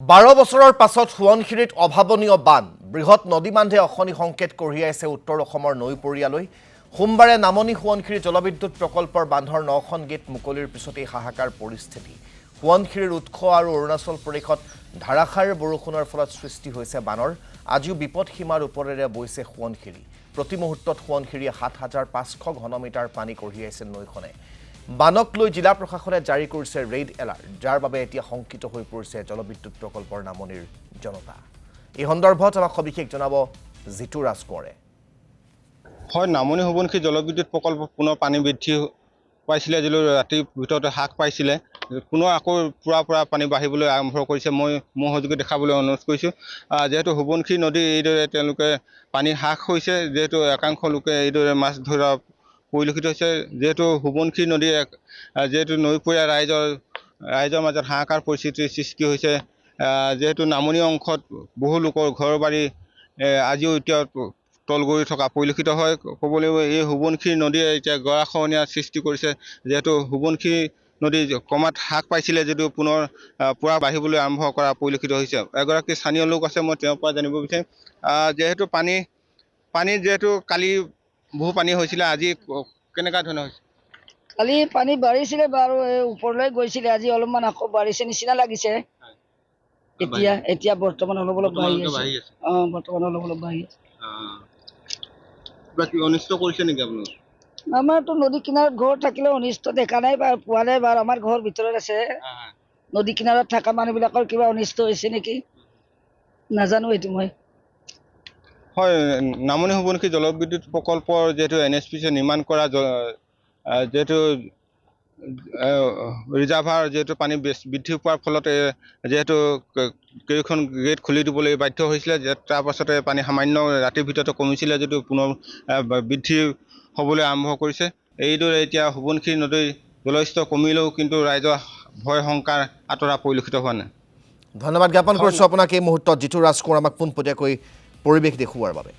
12 বছৰৰ পাছত সোৱণশিৰিত অভাৱনীয় বান বৃহৎ নদী বান্ধে অশনি সংকেত কঢ়িয়াইছে উত্তৰ অসমৰ নৈপৰীয়ালৈ সোমবাৰে নামনি সোৱণশিৰি জলবিদ্যুৎ প্ৰকল্পৰ বান্ধৰ 9খন গেট মুকলিৰ পিছতেই হাহাকাৰ পৰিস্থিতি সোৱণশিৰিৰ উৎস আৰু অৰুণাচল প্ৰদেশত ধাৰাসাৰ বৰষুণৰ ফলত সৃষ্টি হৈছে বানৰ আজিও বিপদসীমাৰ ওপৰেৰে বৈছে সোৱণশিৰি প্ৰতি মুহূৰ্তত সোৱণশিৰিয়ে 7500 ঘনমিটাৰ পানী কঢ়িয়াইছে নৈখনে বানক লৈ জিলা প্ৰশাসনে জাৰি কৰিছে ৰেড এলাৰ্ট যাৰ বাবে এতিয়া সংকিত হৈ পৰিছে জলবিদ্যুৎ প্ৰকল্পৰ নামনিৰ জনতা এই সন্দৰ্ভত আমাক সবিশেষ জনাব জিতু ৰাজকোঁৱৰে হয় নামনি সোৱণশিৰি জলবিদ্যুৎ প্ৰকল্প পুনৰ পানী বৃদ্ধি পাইছিলে যদিও ৰাতিৰ ভিতৰতে হ্ৰাস পাইছিলে পুনৰ আকৌ পুৰা পানী বাঢ়িবলৈ আৰম্ভ কৰিছে মই মোৰ সহযোগী দেখাবলৈ অনুৰোধ কৰিছোঁ যেহেতু সোৱণশিৰি নদী এইদৰে তেওঁলোকে পানী হ্ৰাস হৈছে যেহেতু একাংশ লোকে এইদৰে মাছ ধৰা পৰিলক্ষিত হৈছে যেহেতু সোৱণশিৰি নদীৰ যেহেতু নৈপৰীয়া ৰাইজৰ মাজত হাহাকাৰ পৰিস্থিতিৰ সৃষ্টি হৈছে যেহেতু নামনি অংশত বহু লোকৰ ঘৰ বাৰী আজিও এতিয়া তলগৰি থকা পৰিলক্ষিত হয় ক'বলৈ এই সোৱণশিৰি নদীয়ে এতিয়া গৰাখহনীয়াৰ সৃষ্টি কৰিছে যেহেতু সোৱণশিৰি নদী ক্ৰমাৎ হ্ৰাস পাইছিলে যদিও পুনৰ পুৰা বাঢ়িবলৈ আৰম্ভ কৰা পৰিলক্ষিত হৈছে এগৰাকী স্থানীয় লোক আছে মই তেওঁৰ পৰা জানিব বিচাৰিম যেহেতু পানী যেহেতু কালি বহু পানী হৈছিলে আজি কেনেকুৱা ধৰণৰ হৈছে কালি পানী বাঢ়িছিলে বাৰু ওপৰলৈ গৈছিলে আজি অলপমান আকৌ বাঢ়িছে নিচিনা লাগিছে এতিয়া বৰ্তমান অলপ বাঢ়ি আছে বৰ্তমান অলপ বাঢ়ি আছে বাকি অনিষ্ট কৰিছে নেকি আপোনালোক আমাৰতো নদী কিনাৰত ঘৰ থাকিলেও অনিষ্ট দেখা নাই বা পোৱা নাই বাৰু আমাৰ ঘৰ ভিতৰত আছে নদী কিনাৰত থকা মানুহবিলাকৰ কিবা অনিষ্ট হৈছে নেকি নাজানো এইটো মই হয় নামনি সোৱণশিৰি জলবিদ্যুৎ প্ৰকল্পৰ যেহেতু NSPC নিৰ্মাণ কৰা যেহেতু ৰিজাৰ্ভাৰ যেহেতু পানী বৃদ্ধি পোৱাৰ ফলতে যেহেতু কেইখন গেট খুলি দিবলৈ বাধ্য হৈছিলে তাৰ পাছতে পানী সামান্য ৰাতিৰ ভিতৰতে কমিছিলে যদিও পুনৰ বৃদ্ধি হ'বলৈ আৰম্ভ কৰিছে এইদৰে এতিয়া সোৱণশিৰি নদীৰ জলস্তৰ কমিলেও কিন্তু ৰাইজৰ ভয় শংকাৰ আঁতৰা পৰিলক্ষিত হোৱা নাই ধন্যবাদ জ্ঞাপন কৰিছোঁ আপোনাক এই মুহূৰ্তত জিতু ৰাজকোঁৱৰ আমাক পোনপটীয়াকৈ পৰিৱেশ দেখুওৱাৰ বাবে